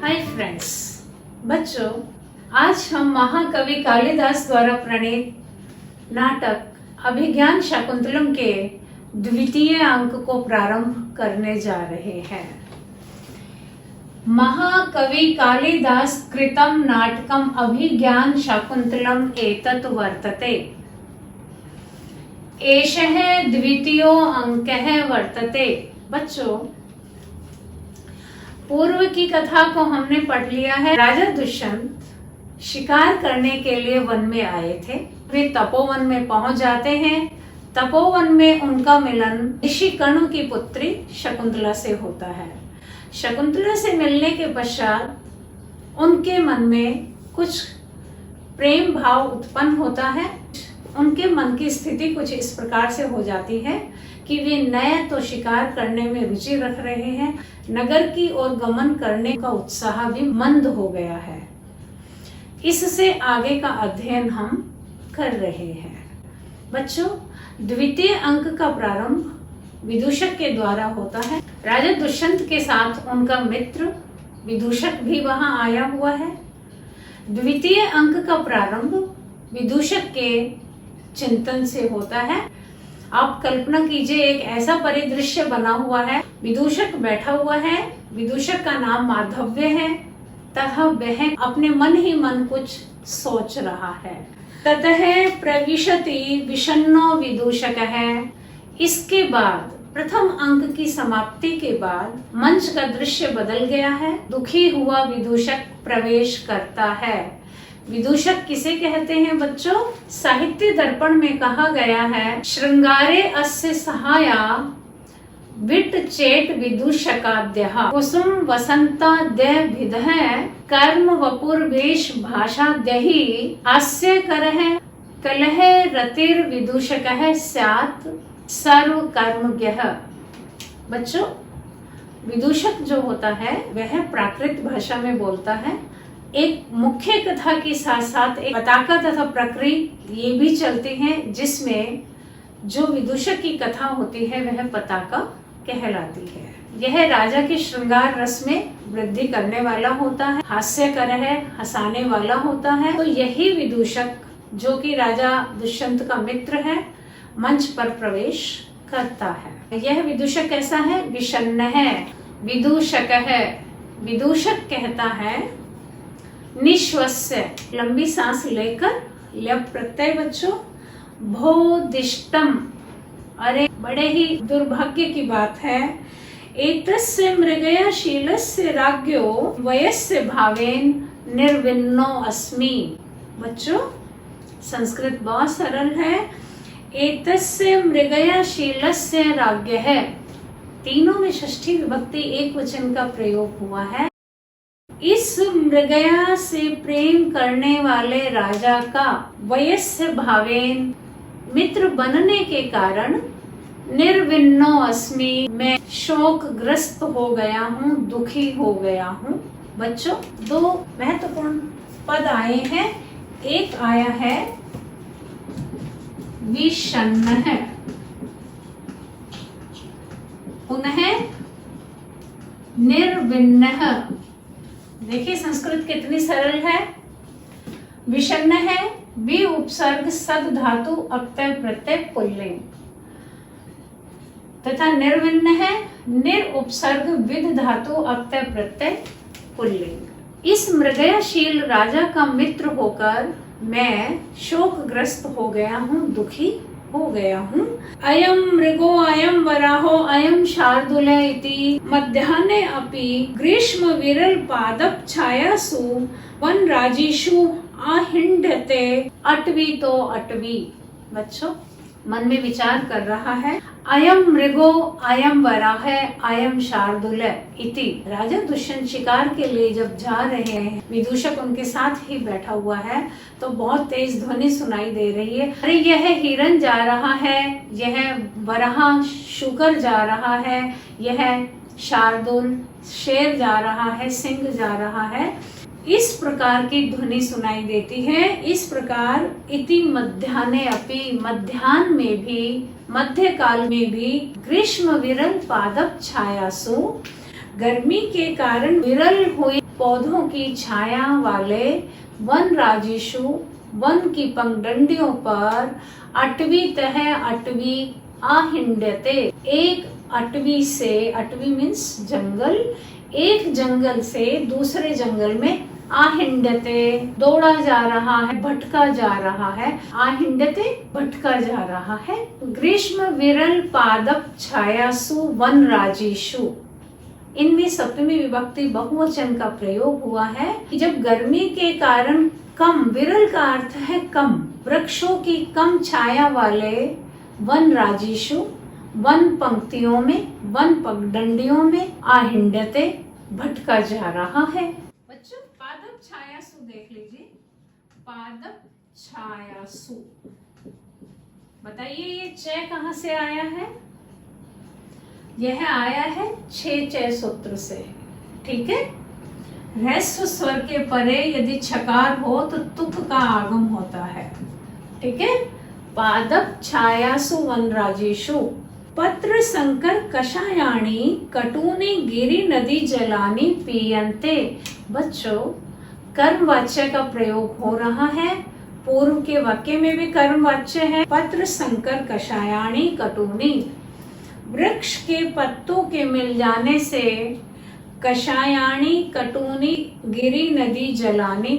Hi friends, बच्चों, आज हम महाकवि कालिदास द्वारा प्रणीत नाटक अभिज्ञान शाकुंतलम के द्वितीय अंक को प्रारंभ करने जा रहे हैं। महाकवि कालिदास कृतं नाटकम अभिज्ञान शाकुंतलम एतत् वर्तते। एषः द्वितीयो अंकः वर्तते। बच्चों, पूर्व की कथा को हमने पढ़ लिया है। राजा दुष्यंत शिकार करने के लिए वन में आए थे। वे तपोवन में पहुंच जाते हैं। तपोवन में उनका मिलन ऋषि कणु की पुत्री शकुंतला से होता है। शकुंतला से मिलने के पश्चात उनके मन में कुछ प्रेम भाव उत्पन्न होता है। उनके मन की स्थिति कुछ इस प्रकार से हो जाती है कि वे नए तो शिकार करने में रुचि रख रहे हैं, नगर की ओर गमन करने का उत्साह भी मंद हो गया है। इससे आगे का अध्ययन हम कर रहे हैं। बच्चों, द्वितीय अंक का प्रारंभ विदूषक के द्वारा होता है। राजा दुष्यंत के साथ उनका मित्र विदूषक भी वहां आया हुआ है। द्वितीय अंक का प्रारंभ विदूषक के चिंतन से होता है। आप कल्पना कीजिए, एक ऐसा परिदृश्य बना हुआ है। विदूषक बैठा हुआ है। विदूषक का नाम माधव्य है तथा वह अपने मन ही मन कुछ सोच रहा है। ततः प्रविशति विषण्णो विदूषक है। इसके बाद प्रथम अंक की समाप्ति के बाद मंच का दृश्य बदल गया है। दुखी हुआ विदूषक प्रवेश करता है। विदूषक किसे कहते हैं बच्चों? साहित्य दर्पण में कहा गया है, श्रृंगारे अस्य सहाया विट चेट विदूषकाद्यः कुसुम वसंताद्य विदः कर्म वपुर्वेश भाषाद्यहि हास्य करः कलह रतिर विदूषकः स्यात् सर्व कर्मज्ञः। बच्चों, विदूषक जो होता है वह प्राकृत भाषा में बोलता है। एक मुख्य कथा के साथ साथ एक पताका तथा प्रक्रिया ये भी चलती हैं, जिसमें जो विदूषक की कथा होती है वह पताका कहलाती है। यह राजा के श्रृंगार रस में वृद्धि करने वाला होता है, हास्यकर है, हंसाने वाला होता है। तो यही विदूषक, जो कि राजा दुष्यंत का मित्र है, मंच पर प्रवेश करता है। यह विदूषक कैसा है? विषण्ण है, विदूषक है। विदूषक कहता है निश्वस्य, लंबी सांस लेकर, ल्यप प्रत्यय बच्चों, भोदिष्टम। अरे बड़े ही दुर्भाग्य की बात है। एतस्य मृगया शीलस्य राज्ञो वयस्य भावेन निर्विन्नो अस्मि। बच्चों, संस्कृत बहुत सरल है। एतस्य मृगया शीलस्य राज्ञ है। तीनों में षष्ठी विभक्ति एक वचन का प्रयोग हुआ है। इस मृगया से प्रेम करने वाले राजा का वयस्य भावेन, मित्र बनने के कारण, निर्विन्नो अस्मि, मैं शोकग्रस्त हो गया हूँ, दुखी हो गया हूँ। बच्चों, दो महत्वपूर्ण पद आए हैं। एक आया है विषण्ण है, पुनः निर्विन्न। देखिए संस्कृत कितनी सरल है। विषण्ण है, वि उपसर्ग सद धातु अक्तय प्रत्यय पुल्लिंग, तथा निर्विन्न है, निर उपसर्ग विद धातु अक्तय प्रत्यय पुल्लिंग। इस मृगयाशील राजा का मित्र होकर मैं शोकग्रस्त हो गया हूँ, दुखी हो गया हूँ। अयम मृगो अयम वराहो अयम शार्दूल इति मध्याह्ने अपि ग्रीष्म विरल पादप छायासु वन राजीषु आहिंडते अटवी तो अटवी। बच्चों, मन में विचार कर रहा है। अयम मृगो अयम वराह अयम शार्दूल इति। राजा दुष्यंत शिकार के लिए जब जा रहे हैं, विदूषक उनके साथ ही बैठा हुआ है, तो बहुत तेज ध्वनि सुनाई दे रही है। अरे यह हिरन जा रहा है, यह वराह शुकर जा रहा है, यह शार्दूल शेर जा रहा है, सिंह जा रहा है। इस प्रकार की ध्वनि सुनाई देती है। इस प्रकार इति मध्याह्ने अपि, मध्याह्न में भी, मध्य काल में भी, ग्रीष्म विरल पादप छायासु, गर्मी के कारण विरल हुए पौधों की छाया वाले वन राजेशु वन की पंगडंडियों पर अटवी तह अटवी आहिंड्यते, एक अटवी से, अटवी मीन्स जंगल, एक जंगल से दूसरे जंगल में आहिंड्यते दौड़ा जा रहा है, भटका जा रहा है, आहिंड्यते भटका जा रहा है। ग्रीष्म विरल पादप छायासु वन राजेशु, इनमें सप्तमी विभक्ति बहुवचन का प्रयोग हुआ है कि जब गर्मी के कारण कम, विरल का अर्थ है कम, वृक्षों की कम छाया वाले वन राजेशु वन पंक्तियों में, वन पगडंडियों में आहिंड्यते भटका जा रहा है। बच्चों पादप छायासु देख लीजिए, पादप छायासु, बताइए ये च कहाँ से आया है? यह आया है छे सूत्र से, ठीक है। ह्रस्व स्वर के परे यदि छकार हो तो तुक का आगम होता है, ठीक है। पादप छायासु वन राजेशु पत्र संकर कषायाणी कटूनी गिरी नदी जलानी पीयन्ते। बच्चों कर्म वाच्य का प्रयोग हो रहा है, पूर्व के वाक्य में भी कर्म वाच्य है। पत्र संकर कषायाणी कटूनी, वृक्ष के पत्तों के मिल जाने से कषायाणी कटूनी गिरी नदी जलानी।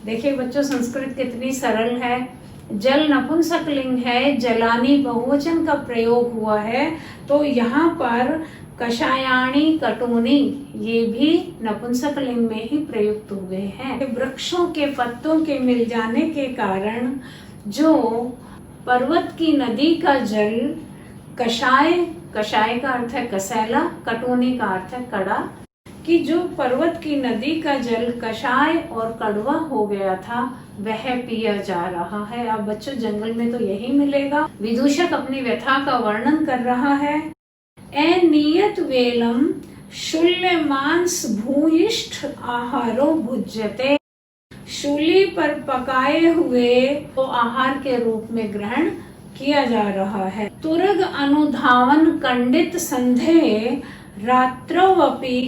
देखिए बच्चों संस्कृत कितनी सरल है, जल नपुंसक लिंग है, जलानी बहुवचन का प्रयोग हुआ है, तो यहाँ पर कषायाणी कटूनी ये भी नपुंसक लिंग में ही प्रयुक्त हुए हैं। वृक्षों के पत्तों के मिल जाने के कारण जो पर्वत की नदी का जल कषाय, कषाय का अर्थ है कसैला, कटूनी का अर्थ है कड़ा, कि जो पर्वत की नदी का जल कषाय और कड़वा हो गया था वह पिया जा रहा है। अब बच्चों जंगल में तो यही मिलेगा। विदूषक अपनी व्यथा का वर्णन कर रहा है। अनियत वेलम शूल्य मांस भूयिष्ठ आहारो भुज्यते, शूली पर पकाए हुए तो आहार के रूप में ग्रहण किया जा रहा है। तुरग अनुधावन कंडित संधे रात्रवपि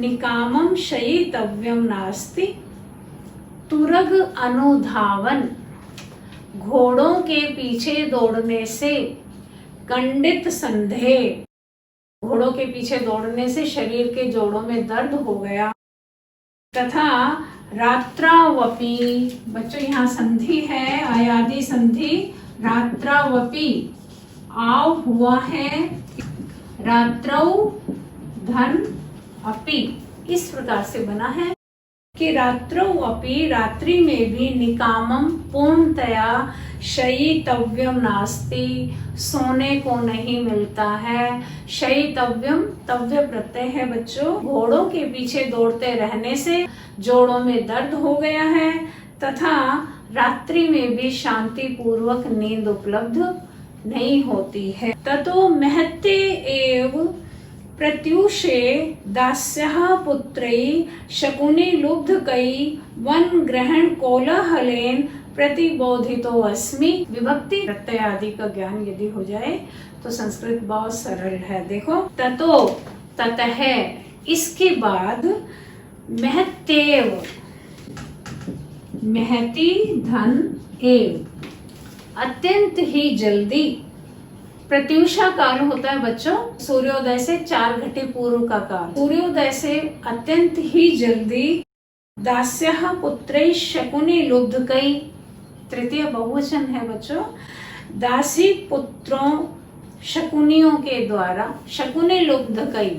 निकामम शयितव्यम नास्ति। तुरग अनुधावन, घोड़ों के पीछे दौड़ने से, कंडित संधे, घोड़ों के पीछे दौड़ने से शरीर के जोड़ों में दर्द हो गया, तथा रात्रावपि, बच्चों यहाँ संधि है, आयादी संधि, रात्रावपि आव हुआ है, रात्रौ धन अपि, इस प्रकार से बना है कि रात्रौ अपि, रात्रि में भी, निकामम पूर्णतया, शयितव्यम नास्ति, सोने को नहीं मिलता है। शयितव्यम तव्य प्रत्यय है बच्चों, घोड़ों के पीछे दौड़ते रहने से जोड़ों में दर्द हो गया है, तथा रात्रि में भी शांति पूर्वक नींद उपलब्ध नहीं होती है। ततो महत्ते एव प्रत्युषे दास्यः पुत्रैः शकुनी लुब्धकैः वन ग्रहण कोलाहलेन प्रतिबोधितो अस्मि। विभक्ति प्रत्यय आदि का ज्ञान यदि हो जाए तो संस्कृत बहुत सरल है। देखो ततो, ततः, इसके बाद, महत्तेव, महती धन एव, अत्यंत ही जल्दी। प्रत्युषा काल होता है बच्चों सूर्योदय से 4 घंटे पूर्व का काल, सूर्योदय से अत्यंत ही जल्दी। दास्यः पुत्रैः शकुनी लुब्धकैः, तृतीय बहुवचन है बच्चों, दासी पुत्रों शकुनियों के द्वारा, शकुनी लुब्धकैः,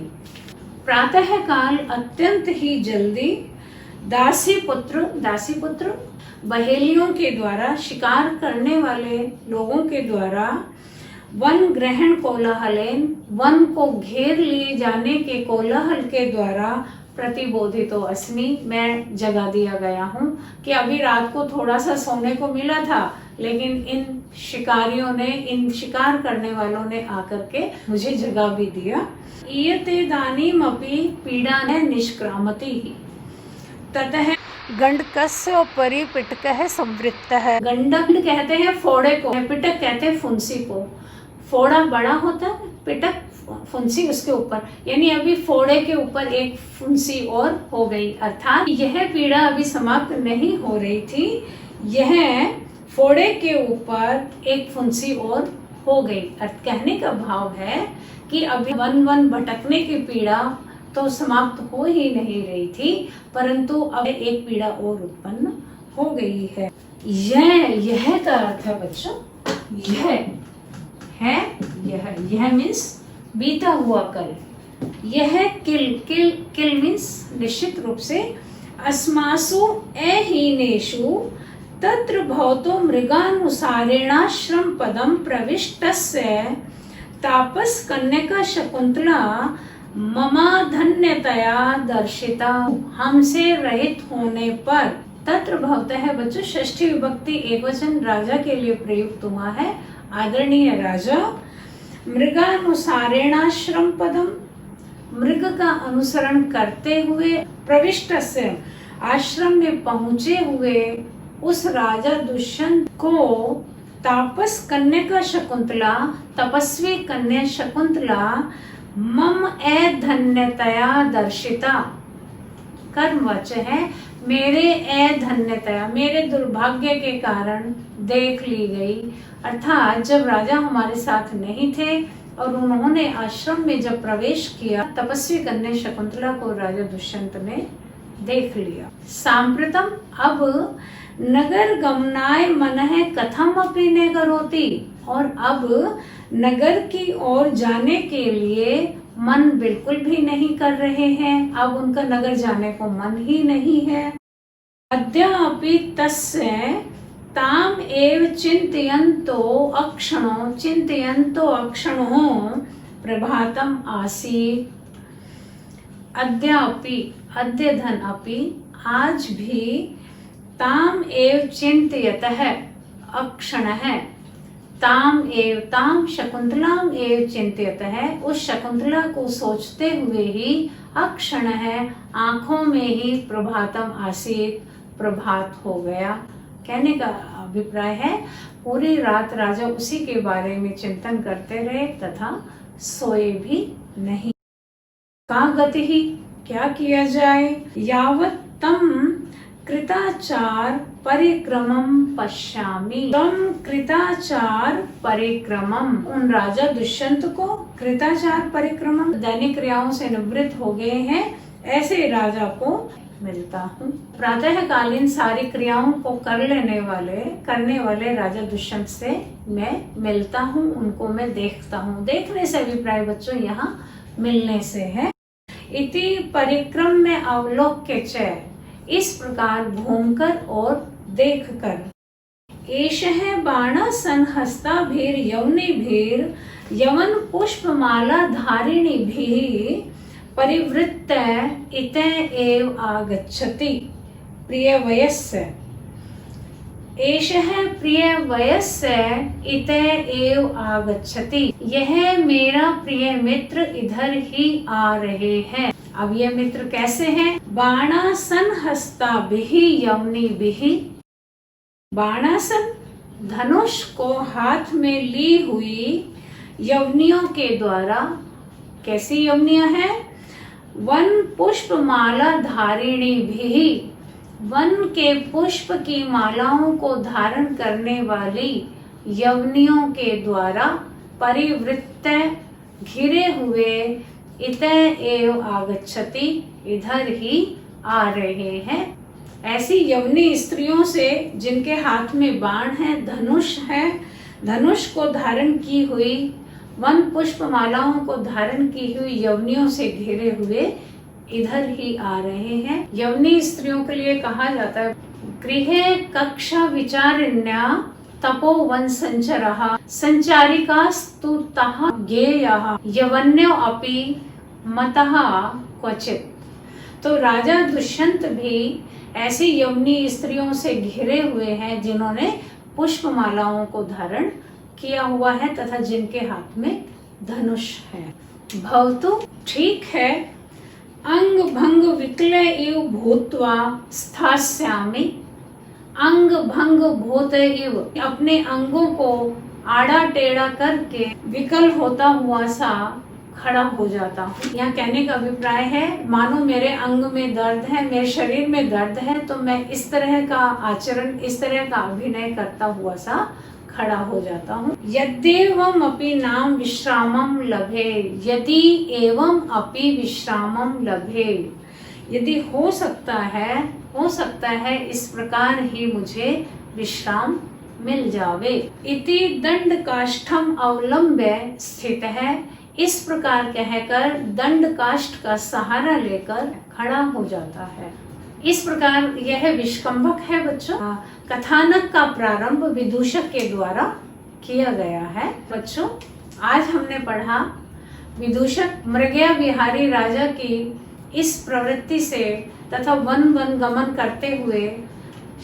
प्रातः काल अत्यंत ही जल्दी, दासी पुत्र, दासी पुत्र बहेलियों के द्वारा, शिकार करने वाले लोगों के द्वारा, वन ग्रहण कोलाहलेन, वन को घेर लिए जाने के कोलाहल के द्वारा, प्रतिबोधितो अस्मि, मैं जगा दिया गया हूँ। कि अभी रात को थोड़ा सा सोने को मिला था, लेकिन इन शिकारियों ने, इन शिकार करने वालों ने आकर के मुझे जगा भी दिया। ईयते दानीमपि पीड़ा ने निष्क्रामति, ततः गंडकस्य परिपिटकः संवृत्तः। गंडक कहते हैं फोड़े को, पिटक कहते हैं फुंसी को। फोड़ा बड़ा होता है, पिटक फुंसी उसके ऊपर, यानी अभी फोड़े के ऊपर एक फुंसी और हो गई, अर्थात यह पीड़ा अभी समाप्त नहीं हो रही थी, यह फोड़े के ऊपर एक फुंसी और हो गई। कहने का भाव है कि अभी वन वन भटकने की पीड़ा तो समाप्त हो ही नहीं रही थी, परंतु अब एक पीड़ा और उत्पन्न हो गई है। यह का अर्थ है बच्चों, यह मीन्स बीता हुआ कल। यह किल मीन्स निश्चित रूप से। अस्मासु अहीनेषु तत्र भवतो मृगानुसारेणाश्रम पदम प्रविष्टस्य तापस कन्यका शकुंतला ममा धन्यतया दर्शिता। हमसे रहित होने पर, तत्र भवतः है बच्चों षष्ठी विभक्ति एकवचन राजा के लिए प्रयुक्त हुआ है, आदरणीय राजा। मृगानुसारेणाश्रम पदम, मृग का अनुसरण करते हुए, प्रविष्ट से आश्रम में पहुंचे हुए उस राजा दुष्यंत को तापस कन्या शकुंतला, तपस्वी कन्या शकुंतला मम अधन्यतया दर्शिता, कर्मवाच्य है, मेरे अधन्यतया, मेरे दुर्भाग्य के कारण देख ली गई। अर्थात जब राजा हमारे साथ नहीं थे और उन्होंने आश्रम में जब प्रवेश किया, तपस्वी कन्या शकुंतला को राजा दुष्यंत ने देख लिया। सांप्रतम, अब नगर गमनाय मनः कथम अपि न करोति, और अब नगर की ओर जाने के लिए मन बिल्कुल भी नहीं कर रहे हैं, अब उनका नगर जाने को मन ही नहीं है। अद्यापि तस्य ताम एव चिंतयन्तो अक्षणो प्रभातम आसीत्। अद्यापि, अद्य धन अपि, आज भी, ताम एव चिंतयतः, अक्षण है, ताम शकुंतलाम एव चिंतयतः, उस शकुंतला को सोचते हुए ही, अक्षण है, आंखों में ही, प्रभातम आसीत, प्रभात हो गया। कहने का अभिप्राय है पूरी रात राजा उसी के बारे में चिंतन करते रहे तथा सोए भी नहीं। का गति ही, क्या किया जाए। यावत् तम कृताचार परिक्रमम पश्यामि, तम कृताचार परिक्रमम, उन राजा दुष्यंत को कृताचार परिक्रमम, दैनिक क्रियाओं से निवृत्त हो गए हैं, ऐसे राजा को मिलता हूँ। प्रातःकालीन सारी क्रियाओं को करने वाले राजा दुष्यंत से मैं मिलता हूँ, उनको मैं देखता हूँ। देखने से अभिप्राय बच्चों यहाँ मिलने से है। इति परिक्रम में अवलोक्य च, इस प्रकार घूमकर और देखकर। एषः बाणासन हस्ताभिर यवनिभिर यवन पुष्पमाला धारिणीभिः परिवृत्त इत एव आगच्छति प्रियवयस्य। एषः प्रियवयस्य इत एव आगच्छति, यह मेरा प्रिय मित्र इधर ही आ रहे हैं। अब ये मित्र कैसे हैं। बाणासन हस्ताभिः यवनिभिः, बाणासन धनुष को हाथ में ली हुई यवनियों के द्वारा। कैसी यवनियां हैं। वन पुष्प माला धारिणी भी, वन के पुष्प की मालाओं को धारण करने वाली यवनियों के द्वारा परिवृत्त घिरे हुए इत एव आगच्छति, इधर ही आ रहे हैं। ऐसी यवनी स्त्रियों से जिनके हाथ में बाण है, धनुष है, धनुष को धारण की हुई, वन पुष्प मालाओं को धारण की हुई यवनियों से घिरे हुए इधर ही आ रहे हैं। यवनी स्त्रियों के लिए कहा जाता है गृहे कक्षा विचारिण्या तपोवन संचरः संचारिकास्तु तः ज्ञेयः यवन्यो अपि मतः क्वचित्। तो राजा दुष्यंत भी ऐसी यवनी स्त्रियों से घिरे हुए हैं जिन्होंने पुष्पमालाओं को धारण किया हुआ है तथा जिनके हाथ में धनुष है। भवतु, ठीक है, अंग भंग विकल इव भूत्वा स्थास्यामि, अंग भंग भूत इव, अपने अंगों को आड़ा टेढ़ा करके विकल होता हुआ सा खड़ा हो जाता हूँ। यहाँ कहने का अभिप्राय है, मानो मेरे अंग में दर्द है, मेरे शरीर में दर्द है, तो मैं इस तरह का आचरण, इस तरह का अभिनय करता हुआ सा खड़ा हो जाता हूँ। यद्येवम् अपि नाम विश्रामम लभे, यदि एवं अपि विश्रामम लभे, यदि हो सकता है इस प्रकार ही मुझे विश्राम मिल जावे। इति दंड काष्ठम अवलंब्य स्थित है, इस प्रकार कहकर दंड काष्ठ का सहारा लेकर खड़ा हो जाता है। इस प्रकार यह विष्कंभक है बच्चों। कथानक का प्रारंभ विदूषक के द्वारा किया गया है। बच्चों, आज हमने पढ़ा विदूषक मृगया विहारी राजा की इस प्रवृत्ति से तथा वन गमन करते हुए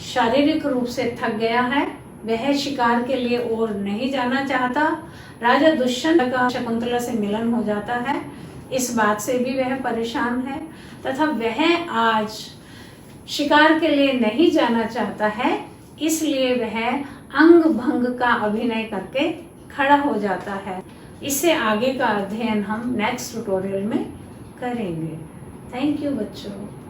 शारीरिक रूप से थक गया है। वह शिकार के लिए और नहीं जाना चाहता। राजा दुष्यंत का शकुंतला से मिलन हो जाता है, इस बात से भी वह परेशान है तथा वह आज शिकार के लिए नहीं जाना चाहता है, इसलिए वह अंग भंग का अभिनय करके खड़ा हो जाता है। इससे आगे का अध्ययन हम नेक्स्ट ट्यूटोरियल में करेंगे। थैंक यू बच्चों।